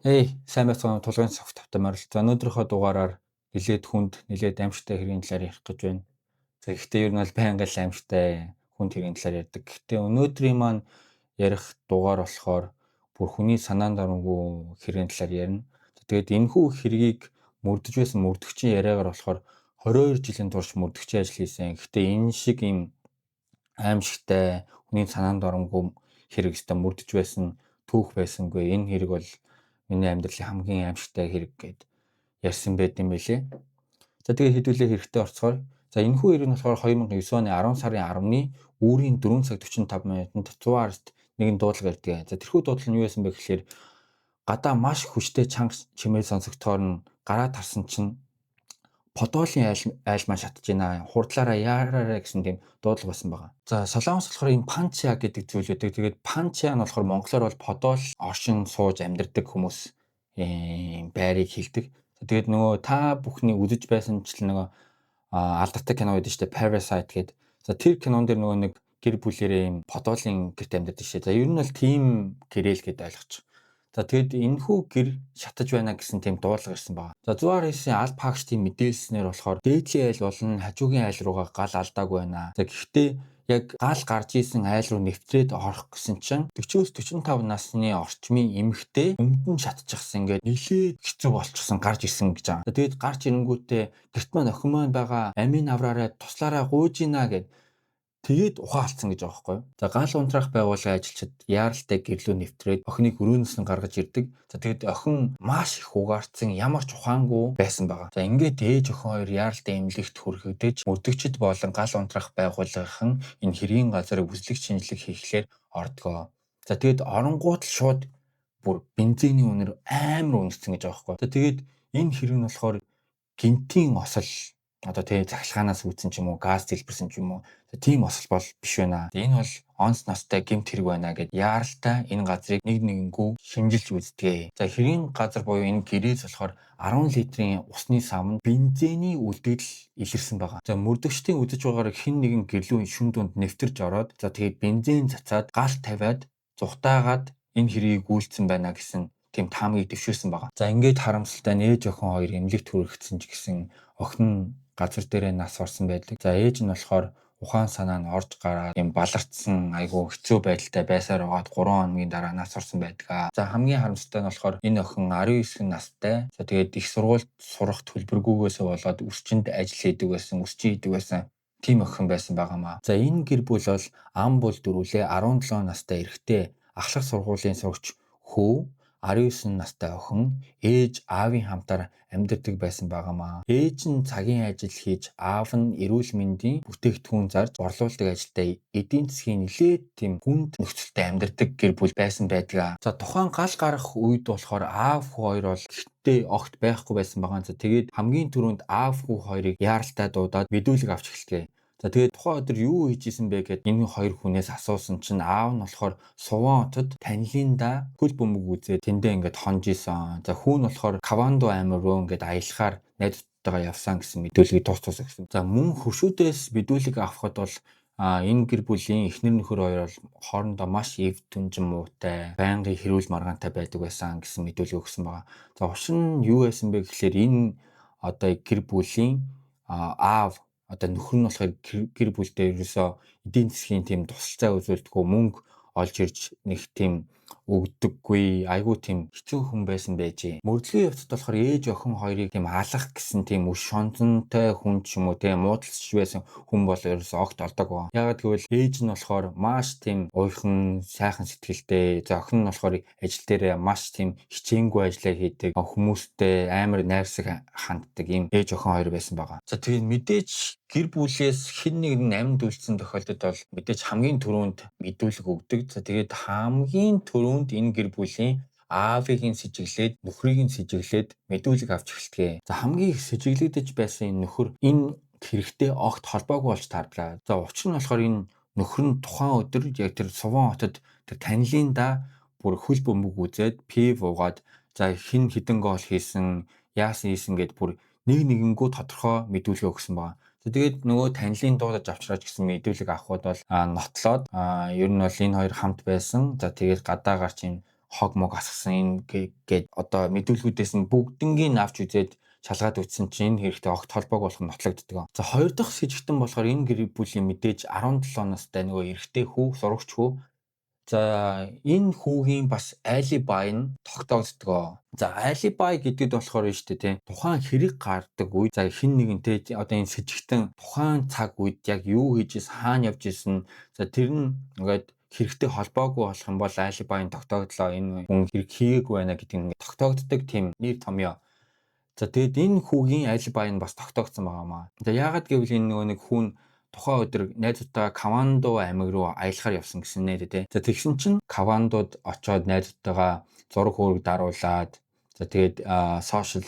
Сайн байцгаана уу тулгын цогт автомаар л. За өнөөдрийнхөө дугаараар нилээд хүнд, нилээд аимшигтай хэргийн талаар ярих гэж байна. За гэхдээ ер нь бол байнга л аимшигтай хүнд хэргийн талаар ярьдаг. Гэхдээ өнөөдрийн маань ярих дугаар болохоор бүр хүний санаанд оронгүй хэргийн талаар ярина. Тэгээд энэхүү хэргийг мөрдөж байсан мөрдөгчийн яриагаар болохоор 22 жилийн турш мөрдөгчийн ажил хийсэн. Гэхдээ энэ шиг юм аимшигтай хүний санаанд оронгүй хэрэг өстө мөрдөж байсан түүх байсангүй. Энэ хэрэг бол миний амьдралын хамгийн аимшигтай хэрэг гэд ярьсан байт юм байлээ. За тэгээд хэдүүлээ хэрэгтэй орцгоор. За энэхүү хэрэг нь болохоор 2009 оны 10 сарын 10-ны үүрийн 4 цаг 45 минутанд 100 арест нэгэн дуудлага ирдэг. За тэрхүү дуудлага нь юу байсан бэ гэхээр гадаа маш хүчтэй чанга чимээ сонсогдохоор нь гараа тарсан чинь подолын айл маань шатж байна. Хурдлаараа яараараа гэсэн тийм дуудлага байсан байгаа. За Солонгос болохоор энэ панча гэдэг зүйл үүдэг. Тэгээд панча нь болохоор монголоор бол подол оршин сууж амьдардаг хүмүүс байрыг хэлдэг. Тэгээд нөгөө та бүхний үзэж байсанчлан нөгөө алдартай кино байдаг шүү дээ. Parasite гэдэг. За тэр кинон дээр нөгөө нэг гэр бүлэрээ юм подолын гэрт амьдардаг шээ. За ер нь бол тийм гэрэл гэдээ ойлгочих. За тэгэд энэхүү гэр шатаж байна гэсэн тийм дуудлага ирсэн байна. За 109-ийн аль пагчдын мэдээлснээр болохоор дээдлийн айл болон хажуугийн айл руугаа гал алдаагүй байна. За гэхдээ яг гал гарч исэн айл руу нэвтрээд орох гэсэн чинь 40-өөс 45 насны орчмын эмэгтэй өмдөн шатчихсан ингээд нилээд хэцүү болчихсон гарч ирсэн гэж байгаа. За тэгэд гарч ирэнгүүтээ гэрт маань охин маань байгаа амийн авраараа туслаараа гуйж ийна гэд тэгээд ухаан алдсан гэж байгаа байхгүй юу. За гал унтраах байгууллагын ажилчид яаралтай гэрлүү нэвтрээд охиныг өрөөнөөс нь гаргаж ирдэг. За тэгээд охин маш их угаарцсан ямар ч ухаангүй байсан байгаа. За ингээд ээж охин хоёр яаралтай эмнэлэгт хүргэгдэж мөрдөгчд болон гал унтраах байгууллагын энэ хэргийн газар бүслэг шинжилгээ хийхлээр ордгоо. За тэгээд оронгууд л шууд бүр бензиний үнэр амар үнэрсэн гэж байгаа байхгүй юу. За тэгээд энэ хэрэг нь болохоор гинтийн осол одоо тэгээ захилгаанаас үүдсэн ч юм уу газ дэлбэрсэн ч юм уу тийм осол бол биш байна. Энэ бол онц настай гэмт хэрэг байна гэд яаралтай энэ газрыг нэг нэгэнгүү шинжилж үздэг. За хэргийн газар буюу энэ гэрээс болохоор 10 литрийн усны савнд бензиний үлдэгдэл илэрсэн байгаа. За мөрдөгчдийн үзэж байгаагаар хэн нэгэн гэрлүүн шүн дунд нэвтэрж ороод за тэгээд бензин цацаад гал тавиад зүхтаагаад энэ хэргийг гүйцсэн байна гэсэн тийм таамгийг дэвшүүлсэн байгаа. За ингээд харамсалтай нь ээж охин хоёр эмнэлэгт хүрэгдсэн ч гэсэн охин газар дээрээ нас орсон байдаг. За ээж нь болохоор ухаан санаа нь орж гараад юм баларцсан айгүй хэцүү байдалтай байсаар байгаад 3 хоногийн дараа нас орсон байдаг. За хамгийн харамсалтай нь болохоор энэ охин 19 настай. За тэгээд их сургуульд сурах төлбөргүйгээсээ болоод өсчинд ажил хийдэг байсан, өсчин хийдэг байсан тийм охин байсан байгаамаа. За энэ гэр бүл бол ам бол дөрвөлээ 17 настай эрэгтэй ахлах сургуулийн сурагч хүү 19 настай охин ээж аавын хамтаар амьдардаг байсан байгаамаа. Ээж нь цагийн ажил хийж аав нь эрүүл мэндийн бүтээгдэхүүн зарж борлуулдаг ажилдаа эдийн засгийн нэлээд тийм хүнд нөхцөлтэй амьдардаг гэр бүл байсан байдаг. За тухайн гал гарах үед болохоор аав хүү хоёр бол гэртээ огт байхгүй байсан байгаа. За тэгээд хамгийн түрүүнд аав хүү хоёрыг яаралтай дуудаад мэдүүлэг авч эхэлдэг. За тэгээд тухайн өдөр юу хийж исэн бэ гэд энэ хоёр хүнээс асуусан чинь аав нь болохоор Суван хотод танилинда хөл бөмбөг үзээ тэндээ ингээд хонж исэн. За хүүн нь болохоор Кавандо аймаг руу ингээд аялахаар найзтайгаа явсан гэсэн мэдүүлгийг тусцсан гэсэн. За мөн хөршүүдээс мэдүүлэг авахд бол энэ гэр бүлийн эхнэр нөхөр хоёр бол хоорондоо маш эв түнжин муутай, байнгын хэрүүл маргаантай байдаг байсан гэсэн мэдүүлэг өгсөн байгаа. За учир нь юу байсан бэ гэхээр энэ одоо гэр бүлийн аав одоо нөхөр нь болохоор гэр бүлдээ ерөөсөө эдийн засгийн тийм тусалцаа үзүүлдэггүй мөнгө олж ирж нэг тийм өгдөггүй айгүй тийм хэцүү хүн байсан байжээ. Мөрдлөгийн явцад болохоор ээж охин хоёрыг тийм алах гэсэн тийм үс шонцонтой хүн ч юм уу тийм муудалцж байсан хүн бол ерөөсөө огт олдог байгаа. Яагаад гэвэл ээж нь болохоор маш тийм уйхан сайхан сэтгэлтэй. За охин нь болохоор ажил дээрээ маш тийм хичээнгүй ажиллаа хийдэг. Хүмүүстэй амар найрсаг ханддаг юм ээж охин хоёр байсан байгаа. За тэгээд мэдээж гэр бүлээс хэн нэг нь амьд үлдсэн тохиолдолд бол мэдээж хамгийн түрүүнд мэдүүлэг өгдөг. За тэгээд хамгийн түрүүнд энэ гэр бүлийн аавыг сэжиглээд нөхрийг нь сэжиглээд мэдүүлэг авч эхэлдэг. За хамгийн их сэжиглэгдэж байсан энэ нөхөр энэ хэрэгтэй огт холбоогүй болж таардлаа. За учир нь болохоор энэ нөхөр нь тухайн өдөр яг тэр Суван хотод тэр танилинда бүр хөл бөмбөг үзээд пив уугаад за хэн хідэн гол хийсэн яасан гэд бүр нэг нэгэнгүү тодорхой мэдүүлэг өгсөн байна. Тэгээд нөгөө танилын дуудаж авчраач гэсэн мэдүүлэг авахуд бол нотлоод ер нь бол энэ хоёр хамт байсан. За тэгээд гадаагаар чинь хог мог асгасан энэ гээд одоо мэдүүлгүүдээс нь бүгднгийн авч үзээд шалгаад үзсэн чинь энэ хэрэгтэй огт холбоог болох нь нотлогддог. За хоёр дахь с ิจ гтэн болохоор энэ гэр бүлийн мэдээж 17 настай нөгөө эрэгтэй хүү, сурагч хүү. За энэ хүүгийн бас алибай нь тогтоогддог. За алибай гэдэгт болохоор нь шүү дээ тий. Тухайн хэрэг гардаг үед за хэн нэгэн тий одоо энэ с ิจ гтэн тухайн цаг үед яг юу хийж ийсэн, хаана явж ийсэн. За тэр нь ингээд хэрэгтэй холбоогүй болох юм бол алибай нь тогтогдлоо. Энэ хүн хэрэг хийгээгүй байна гэдэг нь тогтоогддог тийм нэр томьёо. За тэгээд энэ хүүгийн алибай нь бас тогтоогдсон байгаамаа. За яагаад гэвэл энэ нөгөө нэг хүн тухайн өдөр найзуудтайгаа Кавандо аймаг руу аялахаар явсан гэсэн нэрээ тий. За тэгсэн чинь Кавандод очоод найзуудтайгаа зураг хөрөг даруулад за тэгээд сошиал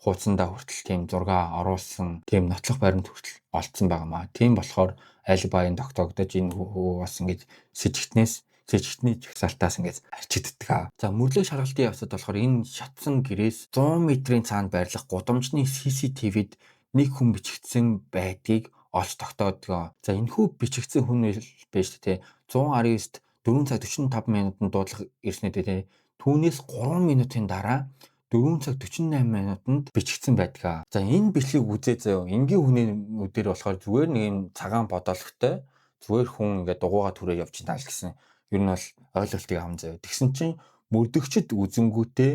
хуудсандаа хүртэл тийм зураг оруулсан тийм нотлох баримт хүртэл олцсон байгаамаа. Тийм болохоор алибайн тогтоогдож энэ хүү бас ингэж с ิจ гтний жагсаалтаас ингэж арчигддаг. За мөрлөг шаргалтын явцад болохоор энэ шатсан гэрээс 100 метрийн цаанд байрлах гудамжны CCTV-д нэг хүн бичигдсэн байдгийг олж тогтоодгоо. За энэхүү бичигдсэн хүн байж тээ 119-т 4 цаг 45 минутанд дуудлага ирснэдээ тээ. Түүнээс 3 минутын дараа 4 цаг 48 минутанд бичигдсэн байдаг. За энэ бичлэгийг үзээ заяа. Энгийн хүнээр болохоор зүгээр нэг юм цагаан бодоологтой зүгээр хүн ингээд дугуйгаа түрээ явж таа л гэсэн. Ер нь бол ойлголтыг аван заяа. Тэгсэн чинь мөрдөгчд үзэнгүүтээ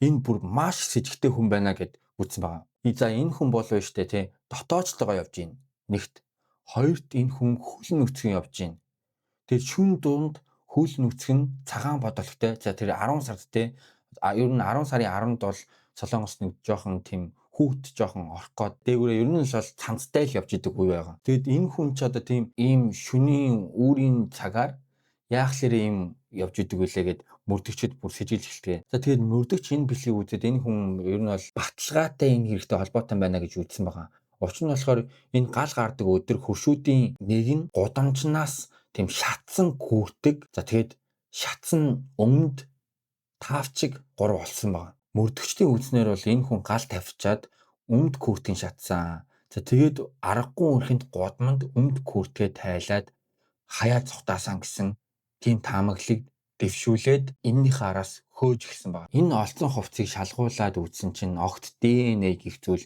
энэ бүр маш с ิจ гтэй хүн байна гэд үзсэн байгаа. За энэ хүн болов штэ тий. Дотоочтойгоо явж гин. Нэгт. Хоёрт энэ хүн хөл нүцгэн явж гин. Тэгээд шүн дунд хөл нүцгэн цагаан бодоологтой. За тэр 10 сард тий. Ер нь 10 сарын 10-нд бол Солонгос нэг жоохон тийм хүүхд жоохон орох гээд дээгүүрээ ер нь л бол цамцтай л явж идэг үе байгаа. Тэгэд энэ хүн ч одоо тийм ийм шөнийн үүрийн цагаар яахлаар ийм явж идэг үлээ гэд мөрдөгчд бүр сэжилж эхэлдэг. За тэгээд мөрдөгч энэ бичлэгийг үзээд энэ хүн ер нь бол баталгаатай энэ хэрэгтэй холбоотой байна гэж үзсэн байгаа. Учир нь болохоор энэ гал гардаг өдөр хөршүүдийн нэг нь гудамжнаас тийм шатсан гүртэг. За тэгээд шатсан өмд таавчиг 3 олсон байгаа. Мөрдөгчдийн үзнээр бол энэ хүн гал тавьчаад өмд күртийн шатсан. За тэгээд аргагүй өрхөнд гудамд өмд күртгээ тайлаад хаяад цухтаасан гэсэн тийм таамаглалыг дэвшүүлээд энэнийхээ араас хөөж гисэн байна. Энэ олцсон хувцсыг шалгуулад үзсэн чинь огт ДНХ гэх зүйл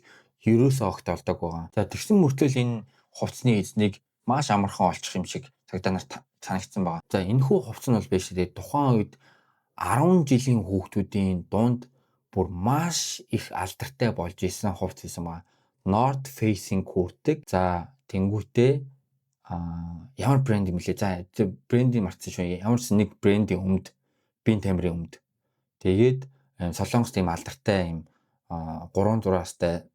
ерөөсөө огт олдог байгаа. За тэгсэн мөртлөө энэ хувцсны эзнийг маш амархан олчих юм шиг цагдаа нарт санагдсан байна. За энэхүү хувцс нь бол биш дээ. Тухайн үед 10 жилийн хүүхдүүдийн дунд бүр маш их алдартай болж исэн хувцс байсан байна. North Facing куртэг. За тэнгуүтээ ямар брэнд юм лээ. За брендийг марцсан шүү. Ямар ч нэг брендийн өмд, бие тамирын өмд. Тэгээд Солонгос тийм алдартай юм 3-6-астай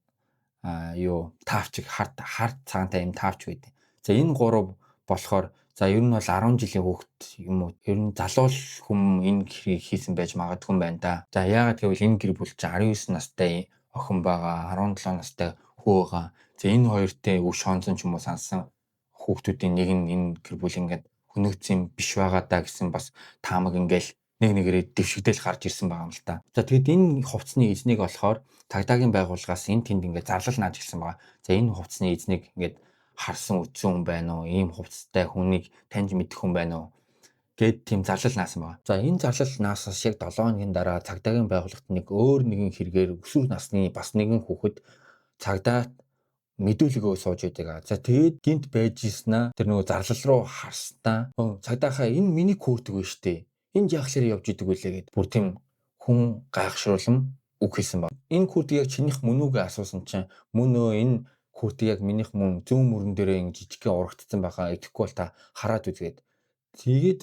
юу таавчиг хард цагаантай юм таавч байдаг. За энэ 3 болохоор за ер нь бол 10 жилийн хүүхэд юм уу? Ер нь залуу хүм энэ хэрийг хийсэн байж магадгүй юм байна да. За яагаад гэвэл энэ гэр бүл чинь 19 настай охин байгаа, 17 настай хүү байгаа. За энэ хоёртой өв шонсон ч юм уу сансан хүүхдүүдийн нэг нь энэ гэр бүл ингээд хөнөөгдсөн биш байгаа даа гэсэн бас таамаг ингээл нэг нэгээрээ дэвшигдэл гарч ирсэн байгаа юм л та. За тэгэд энэ хувцсны эзнийг болохоор цагдаагийн байгууллагаас энэ тэнд ингээд зарлал нааж ирсэн байгаа. За энэ хувцсны эзнийг ингээд харсан үтсэн хүн байна уу? Ийм хувцастай хүнийг таньж мэдэх хүн байна уу? Гэт тийм зарлал наасан байгаа. За энэ зарлал наасаас яг 7 хоногийн дараа цагдаагийн байгууллагт нэг өөр нэгэн хэрэгээр өсвөр насны бас нэгэн хүүхэд цагдаа мэдүүлэгөө сууж байдаг. За тэгээд гинт байж ийснаа тэр нөгөө зарлал руу харснаа цагдаахаа энэ миний куртэг вэ штэ. Энд яахлаар явж идэг үлээ гэд бүр тийм хүн гайхшруулам үг хэлсэн баг. Энэ куртэг яг чинийх мөн үгүй асуусан чинь мөн өө энэ куртэг яг минийх мөн зүүн мөрөн дээрээ жижигхэн урагдсан байхаа итгэхгүй бол та хараад үзгээд. Тэгээд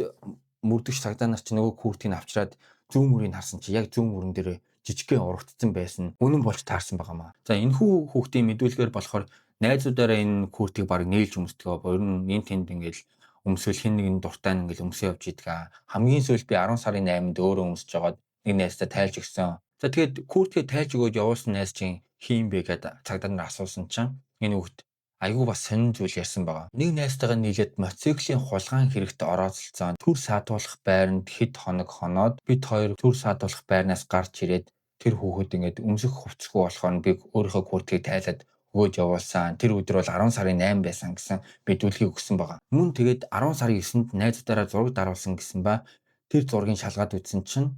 мөрдөгч цагдаа нар чи нөгөө куртгийг авчираад зүүн мөрийг харсан чи яг зүүн мөрөн дээрээ жижигхэн урагдсан байсан. Үнэн болж таарсан байгаамаа. За энэхүү хүүхдийн мэдүүлгээр болохоор найзуудаараа энэ куртгийг баг нээлж өмсдөг. Ер нь энэ тэнд ингээл өмсвөл хин нэгэн дуртай ингээл өмсөө явж идэг. Хамгийн сүүлд би 10 сарын 8-нд өөрөө өмсөж жагаад нэг найзтай тайлж өгсөн. За тэгээд куртгийг тайлж өгөөд явуулсан найз чинь хийм бэ гэдэг цагдаа нар асуусан чинь энэ хүүхд айгүй бас сонин зүйл ярьсан байгаа. Нэг найзтайгаа нийлээд мотоциклийн хулгайн хэрэгт орооцолцсон. Түр саадуулах байранд хэд хоног хоноод бид хоёр түр саадуулах байрнаас гарч ирээд тэр хүүхэд ингээд өмсөх хувцсгүй болохоор би өөрийнхөө куртгийг тайлаад өгөөж явуулсан. Тэр өдөр бол 10 сарын 8 байсан гэсэн мэдүүлгийг өгсөн байгаа. Мөн тэгээд 10 сарын 9-нд найзуудаараа зураг даруулсан гэсэн ба тэр зургийг шалгаад үзсэн чинь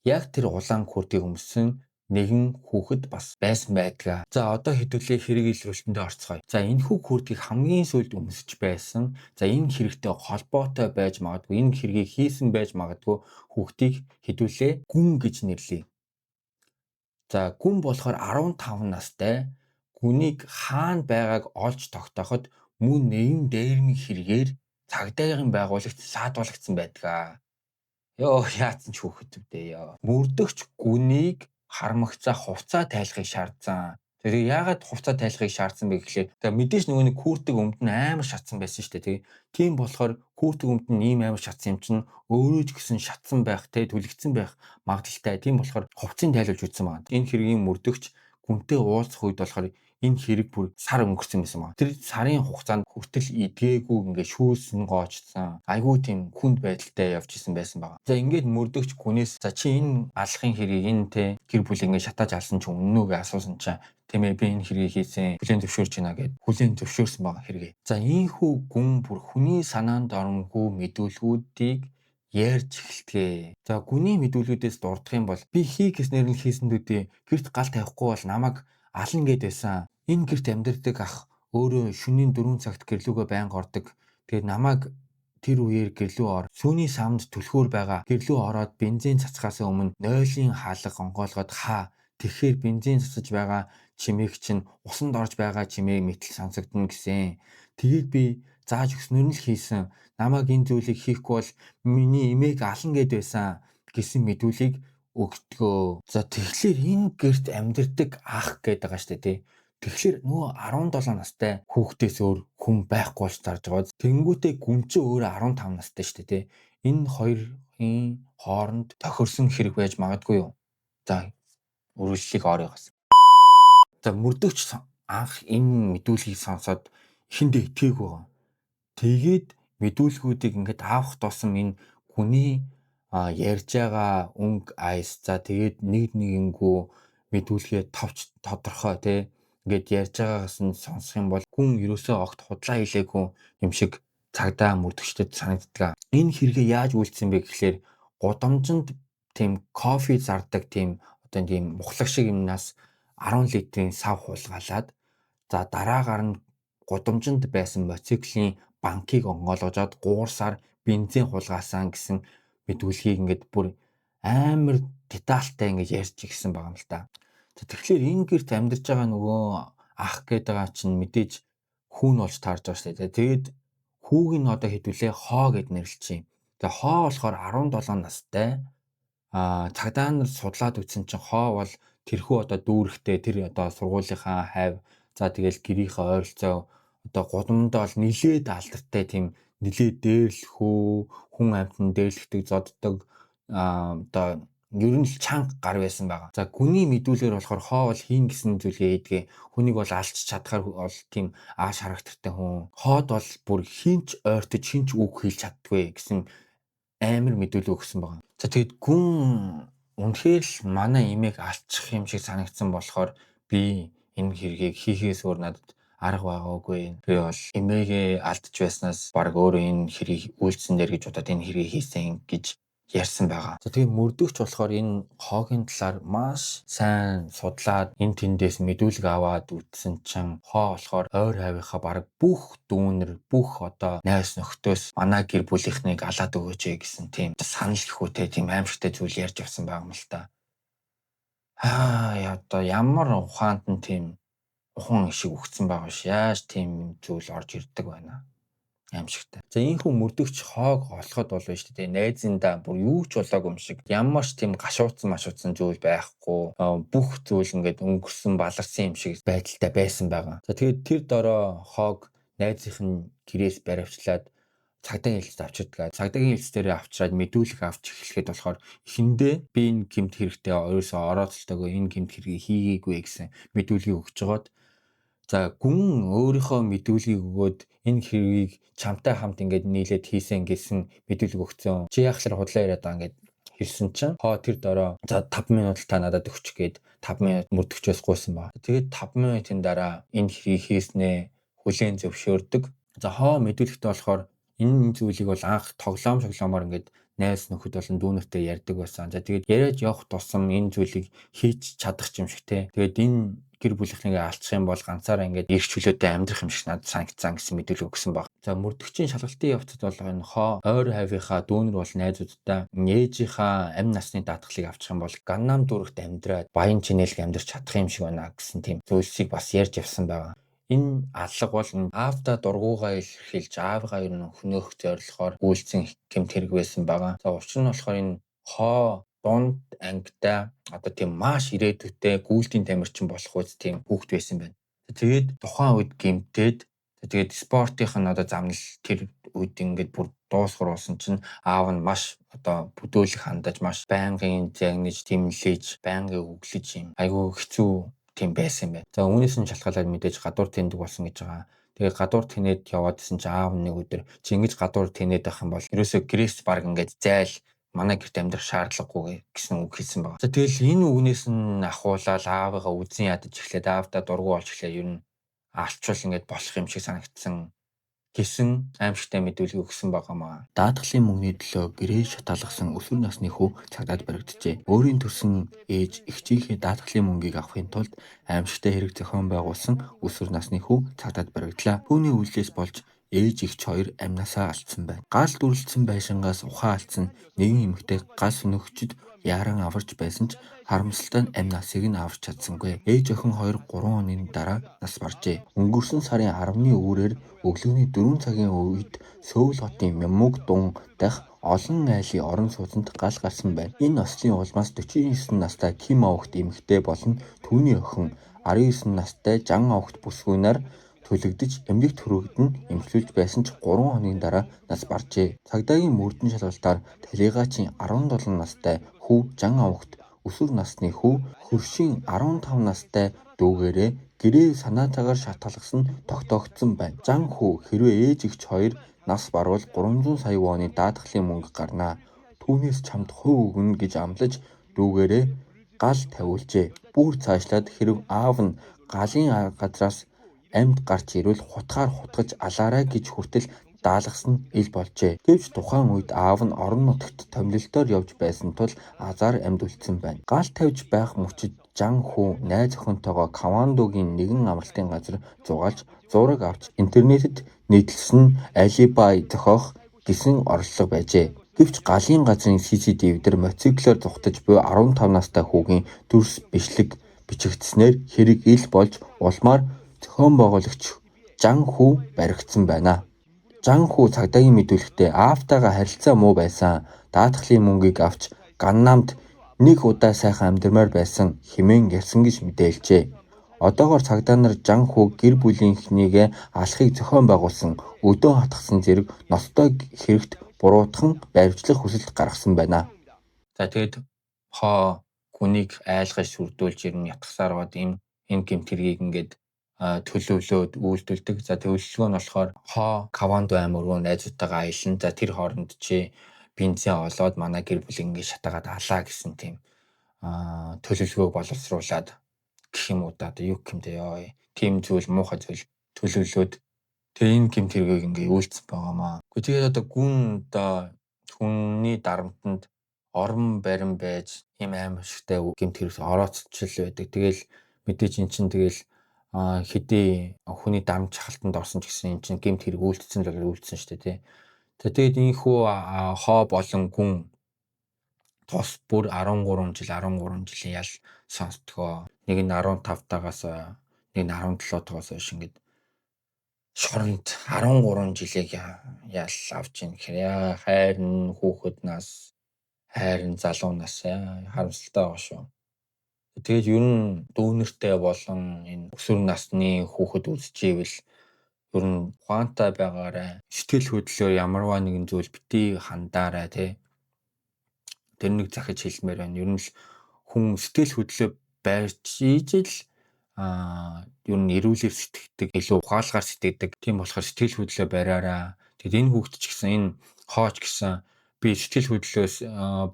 яг тэр улаан куртгийг өмссөн нэгэн хүүхэд бас байсан байдгаа. За одоо хэдүүлээ хэрэг илрүүлэлтэндээ орцгоё. За энэхүү куртгийг хамгийн сүүлд өмсөж байсан. За энэ хэрэгтэй холбоотой байж магадгүй, энэ хэргийг хийсэн байж магадгүй хүүхдийг хэдүүлээ гүн гэж нэрлэе. За гүн болохоор 15 настай гүнийг хаана байгааг олж тогтооход мөн нэгэн дээрмийн хэрэгээр цагдаагийн байгуулагт шаардуулагдсан байдаг. Йоо яатсан ч хүүхэд үдээ ёо. Мөрдөгч гүнийг хармагцаа хувцас тайлахыг шаардсан. Тэгээ яагаад хувцас тайлахыг шаардсан бэ гэхлээр тэгээ мэдээж нөгөө нэг куртэг өмд нь амар шатсан байсан шүү дээ. Тийм болохоор куртэг өмд нь ийм амар шатсан юм чинь өөрөө ч гэсэн шатсан байх те түлэгдсэн байх магадaltaй. Тийм болохоор хувцсыг тайлуулж үзсэн байна. Энэ хэргийн мөрдөгч гүнтэй уулзах үед болохоор энэ хэрэг бүр сар өнгөрсөн байсан байна. Тэр сарын хугацаанд хүртэл идгээгүй ингээд шүүлсэн гоочсон. Айгүй тийм хүнд байдалтай явж исэн байсан байна. За ингээд мөрдөгч гүнээс за чи энэ алахын хэргийг энэ те гэр бүл ингээд шатааж алсан чи үнэн үү гэж асуусан чинь тийм ээ би энэ хэргийг хийсэн хүлээн зөвшөөрч байна гэд хүлээн зөвшөөрсөн байгаа хэрэг. За ийхүү гүн бүр хүний санаанд оромгүй мэдүүлгүүдийг ярьж эхэлтгээ. За гүний мэдүүлгүүдээс дурдах юм бол би хий гэснээр нь хийсэн дүүдээ гэрт гал тавихгүй бол намайг ална гэд байсан. Энэ гэрт амьдардаг ах өөрөө шөнийн 4 цагт гэрлүүгөө байнга ордог. Тэгээд намайг тэр үеэр гэрлүү ор. Сүүний самд түлхүүр байгаа. Гэрлүү ороод бензин цацхаас өмнө нойлын хаалга онгойлгоод хаа. Тэгэхээр бензин цацаж байгаа чимээг чинь усанд орж байгаа чимээг мэтэл сонсогдно гэсэн. Тэгээд би зааж өгснөр нь л хийсэн. Намайг энэ зүйлийг хийхгүй бол миний эмээг ална гэд байсан гэсэн мэдүүлгийг өгдгөө. За тэгэхээр энэ гэрт амьдардаг ах гэдэг байгаа шүү дээ тий. Тэгэхээр нөгөө 17 настай хүүхдээс өөр хүн байхгүй болж тарж байгаа. Тэнгүүтээ гүн чи өөрөө 15 настай шүү дээ тий. Энэ хоёрын хооронд тохирсон хэрэг байж магадгүй юу? За үргэлжлэх орё гас. За мөрдөгч анх энэ мэдүүлгийг сонсоод эхэндээ итгээгүй байгаа. Тэгээд мэдүүлгүүдийг ингээд авах тусам энэ хүний ярьж байгаа өнгө айс за тэгээд нэгнгүү мэдүүлгээ товч тодорхой тий ингээд ярьж байгаагаас нь сонсох юм бол хүн ерөөсөө огт худлаа хийлээгүй юм шиг цагдаа мөрдөгчдөд санагддаг. Энэ хэрэгээ яаж үйлдсэн бэ гэхлээр гудамжинд тийм кофе зардаг тийм одоо тийм мухлаг шиг юмнаас 10 литрийн сав хулгайлаад за дараагаар нь гудамжинд байсан моциклийн банкыг онгойлгожоод гуурсаар бензин хулгаасан гэсэн мэдүүлгийг ингээд бүр амар детальтай ингээд ярьж ирсэн байгаа юм л та. Тэгэхээр энэ гэрт амьдарч байгаа нөгөө ах гэдэг чинь мэдээж хүүн болж таарж байгаа шүү дээ. Тэгээд хүүг нь одоо хэдүүлээ хоо гэд нэрлэлчихье. Тэгээ хоо болохоор 17 настай. Цагдаа нар судлаад үзсэн чинь хоо бол тэрхүү одоо дүүрэхтэй тэр одоо сургуулийнхаа хайв за тэгэл гэрийнхээ ойролцоо одоо гудамдаа бол нилээд алдартай тийм нилээд дээрлэхүү хүн амьтан дээрлэхдэг зоддог одоо ер нь л чанга гар байсан байгаа. За гүний мэдүүлгээр болохоор хоо бол хийн гэсэн зүйлгээ хийдгээ. Хүнийг бол алж чадхаар бол тийм ааш характертай хүн. Хоод бол бүр хинч ойртож хинч үг хэлж чаддгүй гэсэн амар мэдүүлэг өгсөн байгаа. За тэгэд гүн үнэхээр л манай эмээг алчих юм шиг санагдсан болохоор би энэ хэргийг хийхээс өөр надад арга байгаагүй. Би бол эмээгээ алдж байснаас баг өөрөө энэ хэрийг үйлдсэн дээр гэж бодоод энэ хэргийг хийсэн гэж ярьсан байгаа. За тэгээ мөрдөгч болохоор энэ хоогийн талаар маш сайн судлаад энэ тэндээс мэдүүлэг аваад үтсэн чинь хоо болохоор ойр хавийнхаа баг бүх дүүнэр бүх одоо найз нөхдөөс манай гэр бүлийнхнийг алаад өгөөч гэсэн тийм санал ихүүтэй тийм аимшигтай зүйл ярьж авсан байгаа юм л та. Одоо ямар ухаанд нь тийм ухан шиг өгцөн байгаа ш. Яаж тийм зүйл орж ирдэг байна. Аимшигтай. За ийхүү мөрдөгч хоог олоход бол байна шүү дээ. Найзында бүр юу ч болоогүй юм шиг ямар ч тийм гашууцсан зүйл байхгүй. Бүх зүйл ингээд өнгөрсөн баларсан юм шиг байдалтай байсан байгаа. За тэгээд тэр дорой хоог найзынх нь гэрээс баривчлаад цагдаагийн хэлцэд авчирдаг. Цагдаагийн хэлц дээр авчираад мэдүүлэг авч эхлэхэд болохоор эхэндээ би энэ гэмт хэрэгтэй ерөөсөө орооцолтойгоо энэ гэмт хэргийг хийгээгүй гэсэн мэдүүлгийг өгч жагаад за гүн өөрийнхөө мэдүүлгийг өгөөд энэ хэргийг чамтай хамт ингээд нийлээд хийсэн гэсэн мэдүүлэг өгсөн. Чи яахлаар худлаа яриад байгаа ингээд хэлсэн чинь хоо тэр дорой за 5 минут л та надад өгч гээд 5 минут мөрдөгчөөс гуйсан ба. Тэгээд 5 минутын дараа энэ хэргийг хийснээ хүлээн зөвшөөрдөг. За хоо мэдүүлэгтэй болохоор энэ зүйлийг бол анх тоглоомоор ингээд найз нөхөд болон дүүнертэй ярьдаг байсан. За тэгээд яриад явах тусам энэ зүйлийг хийж чадах юм шиг те. Тэгээд энэ гэр бүлийнхнийг алчих юм бол ганцаараа ингээд эрх чөлөөтэй амьдрах юм шиг надад санагдсан гэсэн мэдээлэл өгсөн баг. За мөрдөгчийн шалгалтын явцад бол энэ ойр хавийнхаа дүүнер бол найзуудтай ээжийнхаа амь насны даатгалыг авчих юм бол Ганнам дүүрэгт амьдраад баян чинээлг амьдрч чадах юм шиг байна гэсэн тийм зүйлсийг бас ярьж явсан байгаа. Энэ алга бол аавда дургуугаа илэрхийлж аавыгаа ер нь хөнөөх зорилгоор үйлцэн гэмт хэрэг байсан байгаа. За учир нь болохоор энэ дунд ангитай одоо тийм маш ирээдүйтэй гүйлтийн тамирчин болох үс тийм хүүхэд байсан байна. Тэгээд тухайн үед гэмтээд тэгээд спортынх нь одоо замнал тэр үед ингээд бүр дуусгаруулсан чинь аав нь маш одоо бүдөөлөх хандаж маш байнгын загнаж тэмлэж байнгын өглөж юм айгүй хэцүү тийм байсан юм байна. За үүнээс нь шалтгаалаад мэдээж гадуур тэндэг болсон гэж байгаа. Тэгээ гадуур тэнээд яваадсэн чинь аав нэг өдөр чи ингэж гадуур тэнээд байх юм бол ерөөсөө гэрээс баг ингээд зайл манай гэрт амьдрах шаардлагагүй гэсэн үг хэлсэн байна. За тэгэл энэ үгнээс нь ахуулаад аавыгаа үзэн ядаж эхлээд аавдаа дургу болж эхлэе ер нь алчвал ингээд болох юм шиг санагдсан гэсэн аимшигтай мэдүүлгийг өгсөн байгаамаа. Даатгалын мөнгөний төлөө гэрээ шатаалгасан өсвөр насны хүү цагдаад баригджээ. Өөрийн төрсөн ээж эгчийнхээ даатгалын мөнгийг авахын тулд аимшигтай хэрэг зохион байгуулсан өсвөр насны хүү цагдаад баригдлаа. Түүний үйлдэлээс болж ээж эгч хоёр амнасаа алдсан байна. Гал дүрлэлсэн байшингаас ухаан алдсан нэгэн эмэгтэй гал сүнөгчд яран аварч байсан ч харамсалтай нь амь насыг нь аварч чадсангүй. Ээж охин хоёр 3 хоногийн дараа нас баржээ. Өнгөрсөн сарын 10-ны өөрээр өглөөний 4 цагийн үед Сөүл хотын Мямуг дун дахь олон айлын орон сууцнд гал гарсан байна. Энэ ослын улмаас 49 настай Ким Аогт эмэгтэй болон түүний охин 19 настай Жан Аогт бүсгүйнээр төлөгдөж эмнэлэгт хүргэгдэн эмчлүүлж байсан ч 3 хоногийн дараа нас баржээ. Цагдаагийн мөрдөн шалгалтаар талигачийн 17 настай хүү Жан Аогт өсвөр насны хүү хөршийн 15 настай дүүгээрээ гэрээ санаатаагаар шатгалсан тогтоогдсон байна. Жан хүү хэрвээ ээж эгч хоёр нас барвал 300 сая воны даатгалын мөнгө гарнаа. Түүнээс чамд хувь өгнө гэж амлаж дүүгээрээ гал тавиулжээ. Бүр цаашлаад хэрв аав нь галын газраас амьд гарч ирвэл хутгаар хутгаж алаарай гэж хүртэл даалгасан ил болжээ. Гэвч тухайн үед аав нь орон нутагт томилолтоор явж байсан тул азар амьд үлдсэн байна. Гал тавьж байх мөчид Жан хүү найз охинтойгоо Квандогийн нэгэн амралтын газар зугаалж зураг авч интернетэд нийтлсэн алибай зохиох гэсэн орлого байжээ. Гэвч галын газрын CCTV дээр мотоциклоор зугтаж буй 15 настай хүүгийн дүрс бичлэг бичигдснээр хэрэг ил болж улмаар зохион байгуулагч Жан хүү баригдсан байна. Жан хүү цагдаагийн мэдүүлэгтээ аавтайгаа харилцаа муу байсан. Даатгалын мөнгийг авч Ганнамд нэг удаа сайхан амьдармаар байсан хэмээн ярьсан гэж мэдээлжээ. Одоогоор цагдаа нар Жан хүү гэр бүлийнхнийгээ алахыг зохион байгуулсан өдөө хатгсан зэрэг ноцтой хэрэгт буруутхан баривчлах хүсэлт гаргасан байна. За тэгээд хүнийг айлгаж сүрдүүлж ер нь ятгасаар бод энэ гэмт хэргийг ингээд төлөвлөөд үйлдвэрлэдэг. За төлөвлөгөө нь болохоор Квандо аймаг руу найзуудтайгаа аялна. За тэр хооронд чи бензин олоод манай гэр бүл ингээд шатаагаад алаа гэсэн тийм төлөвлөгөөг боловсруулад гэх юм уу да юу гэмтэй ёо. Тим зүйл муухай зүйл төлөвлөөд тэгээ энэ гэмт хэргийг ингээд үйлдсэн байгаамаа. Гэхдээ тэгээд одоо гүн хүний дарамтанд орон барин байж ийм аимшигтай гэмт хэрэг орооцчл байдаг. Тэгэл мэдээж эн чинь тэгэл хэдий хүний дарамт шахалтанд орсон ч гэсэн эн чинь гэмт хэрэг үйлдсэн л үйлдсэн шүү дээ тий. Тэгээд ийхүү болон гүн тос бүр 13 жилийн ял сонсдгоо. Нэг нь 15 тагаас нэг нь 17 тагаас хойш ингээд шоронд 13 жилийг ял авч ийн гэхээр хайрн хүүхэд нас хайрн залуу нас харамсалтай байгаа шүү. Тэгээд ер нь дүүнертэй болон энэ өсвөр насны хүүхэд үзчихвэл ер нь ухаантай байгаарай. Сэтгэл хөдлөлөөр ямарваа нэгэн зүйл битгий хандаарай тий. Тэр нэг захиж хэлмээр байна. Ер нь л хүн сэтгэл хөдлөлөө байрч ийжэл ер нь эрүүлэр сэтгэдэг, илүү ухаалгаар сэтгэдэг. Тийм болохоор сэтгэл хөдлөлөө бариараа. Тэгэд энэ хүүхэд ч гэсэн энэ хооч гэсэн би сэтгэл хөдлөлөөс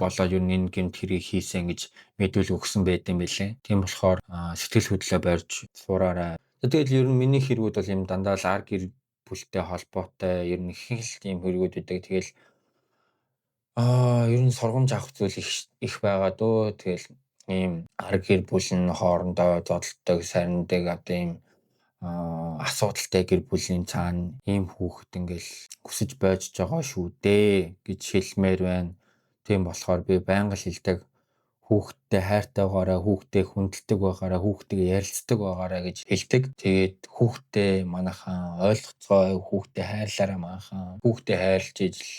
болоод ер нь энэ гэмт хэргийг хийсэн гэж мэдүүлэг өгсөн байт юм билээ. Тийм болохоор сэтгэл хөдлөлөө барьж сураарай. Тэгэл ер нь миний хэрэгүүд бол юм дандаа л ар гэр бүлтэй холбоотой ер нь их л тийм хэрэгүүд үүдэг. Тэгэл Ер нь сургамж авах зүйл их байгаа дөө. Тэгэл ийм гэр бүл нь хоорондоо зодтолдог, сарнидаг одоо ийм асуудалтай гэр бүлийн цаана ийм хүүхэд ингээл хүсэж байж байгаа шүү дээ гэж хэлмээр байна. Тийм болохоор би байнга л хэлдэг. Хүүхэдтэй хайртай байгаарай, хүүхдээ хүндэлдэг байгаарай, хүүхдтэйгээ ярилцдаг байгаарай гэж хэлдэг. Тэгээд хүүхдээ манайхан ойлгоцгой, хүүхдээ хайрлаарай манайхан. Хүүхдээ хайрлаж ижил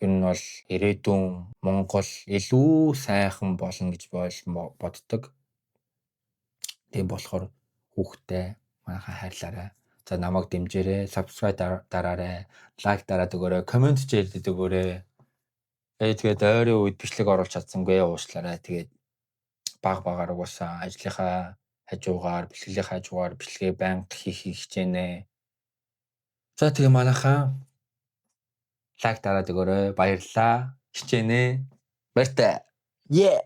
ер нь бол ирээдүйн Монгол илүү сайхан болно гэж боддог. Тийм болохоор хүүхдээ манайхан хайрлаарай. За намайг дэмжээрэй, subscribe дараарай, лайк дараад өгөөрэй, комент ч ярьдаг өгөөрэй. Тэгээд ойрын үед бичлэг оруулах чадсангүй уушлаарай. Тэгээд багаар угаасаа ажлынхаа хажуугаар, бэлтгэлийн хажуугаар бичлэгээ байнга хийх хичээнэ. За тэгээ манайхан лайк дараад өгөөрэй. Баярлалаа. Хичээнэ. Баяртай. Yeah.